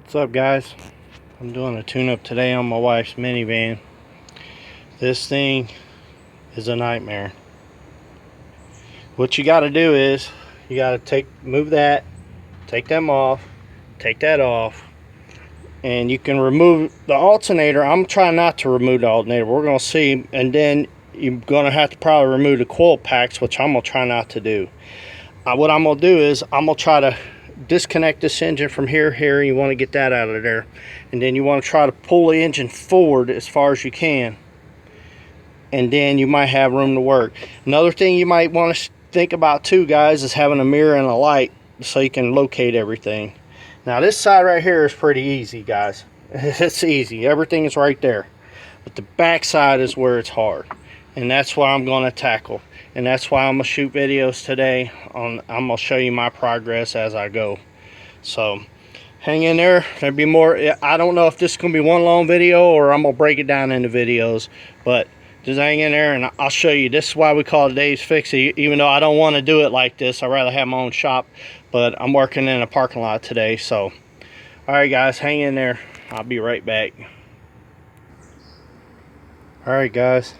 What's up, guys? I'm doing a tune-up today on my wife's minivan. This thing is a nightmare. What you got to do is you got to move that, take them off, take that off, and you can remove the alternator. I'm trying not to remove the alternator. We're gonna see, and then you're gonna have to probably remove the coil packs, which I'm gonna try not to do. What I'm gonna do is I'm gonna try to disconnect this engine from here. You want to get that out of there, and then you want to try to pull the engine forward as far as you can, and then you might have room to work. Another thing you might want to think about too, guys, is having a mirror and a light so you can locate everything. Now this side right here is pretty easy, guys. It's easy, everything is right there, but the back side is where it's hard, and that's what I'm going to tackle. And that's why I'm gonna shoot videos today I'm gonna show you my progress as I go. So hang in there. There'll be more. I don't know if this is gonna be one long video or I'm gonna break it down into videos, but just hang in there and I'll show you. This is why we call it Dave's Fix It. Even though I don't want to do it like this, I'd rather have my own shop, but I'm working in a parking lot today. So all right, guys, hang in there. I'll be right back. All right, guys,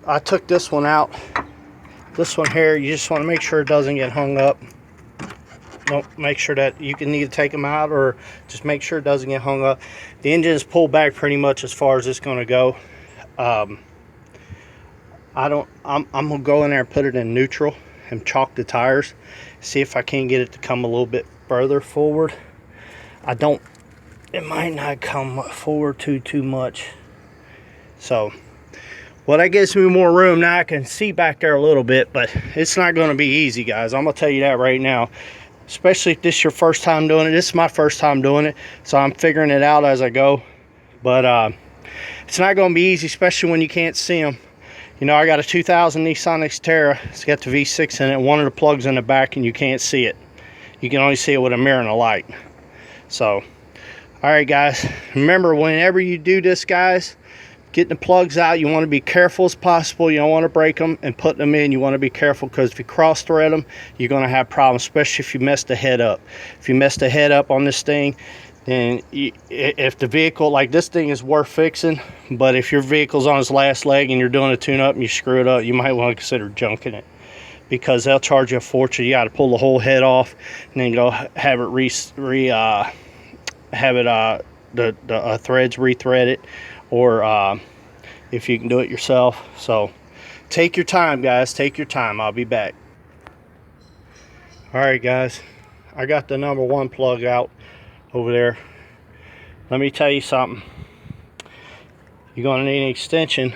I took this one out. This one here, you just want to make sure it doesn't get hung up. Don't make sure that you can either take them out or just make sure it doesn't get hung up. The engine is pulled back pretty much as far as it's going to go. I'm gonna go in there and put it in neutral and chalk the tires, see if I can get it to come a little bit further forward. It might not come forward too much. So well, that gives me more room. Now I can see back there a little bit, but it's not going to be easy, guys. I'm going to tell you that right now. Especially if this is your first time doing it. This is my first time doing it, so I'm figuring it out as I go. But it's not going to be easy, especially when you can't see them. You know, I got a 2000 Nissan Xterra. It's got the V6 in it. One of the plugs in the back, and you can't see it. You can only see it with a mirror and a light. So, all right, guys. Remember, whenever you do this, guys, getting the plugs out, you want to be careful as possible. You don't want to break them, and putting them in, you want to be careful, because if you cross thread them, you're going to have problems, especially if you mess the head up. If you mess the head up on this thing, then if the vehicle, like this thing is worth fixing, but if your vehicle's on its last leg and you're doing a tune-up and you screw it up, you might want to consider junking it, because they'll charge you a fortune. You got to pull the whole head off and then go have it the threads re-threaded, or if you can do it yourself. So take your time, guys, take your time. I'll be back. All right, guys, I got the number one plug out over there. Let me tell you something. You're going to need an extension.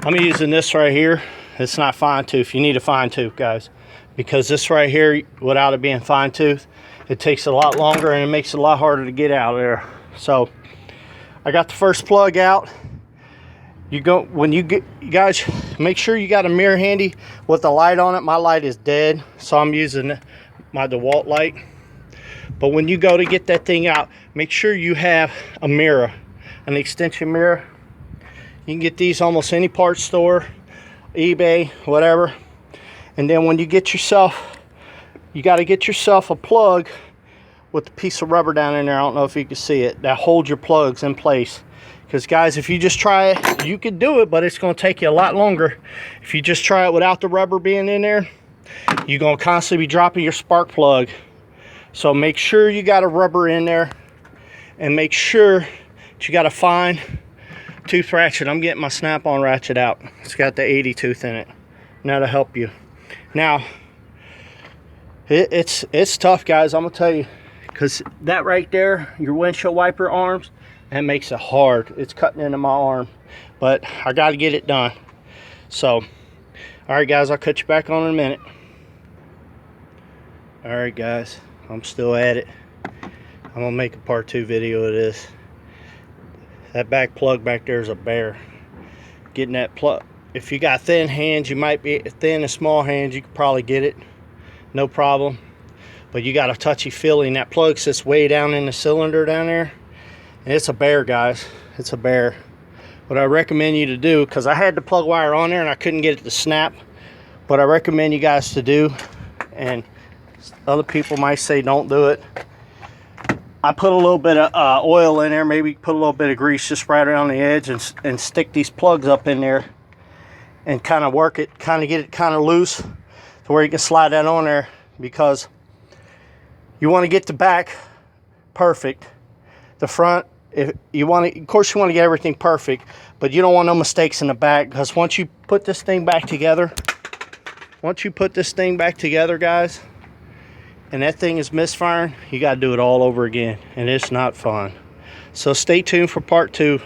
I'm using this right here. It's not fine tooth. You need a fine tooth, guys, because this right here, without it being fine tooth, it takes a lot longer and it makes it a lot harder to get out of there. So I got the first plug out. You guys, make sure you got a mirror handy with the light on it. My light is dead, so I'm using my DeWalt light. But when you go to get that thing out, make sure you have a mirror, an extension mirror. You can get these almost any parts store, eBay, whatever. And then when you get yourself, you got to get yourself a plug with a piece of rubber down in there. I don't know if you can see it, that holds your plugs in place. Because, guys, if you just try it, you can do it, but it's going to take you a lot longer. If you just try it without the rubber being in there, you're going to constantly be dropping your spark plug. So make sure you got a rubber in there, and make sure that you got a fine tooth ratchet. I'm getting my snap-on ratchet out. It's got the 80 tooth in it. Now to help you. Now, it's tough, guys. I'm going to tell you, because that right there, your windshield wiper arms, that makes it hard. It's cutting into my arm, but I got to get it done. So, all right, guys, I'll cut you back on in a minute. All right, guys, I'm still at it. I'm gonna make a part 2 video of this. That back plug back there is a bear. Getting that plug, if you got thin hands, you might be thin and small hands, you could probably get it, no problem. But you got a touchy feeling. That plug sits way down in the cylinder down there. And it's a bear, guys. It's a bear. What I recommend you to do, because I had the plug wire on there and I couldn't get it to snap, what I recommend you guys to do, and other people might say don't do it, I put a little bit of oil in there, maybe put a little bit of grease just right around the edge, and stick these plugs up in there and kind of work it, kind of get it kind of loose to where you can slide that on there, because you want to get the back perfect. The front, if you want to, of course you want to get everything perfect, but you don't want no mistakes in the back, because once you put this thing back together, guys, and that thing is misfiring, you got to do it all over again, and it's not fun. So stay tuned for part 2.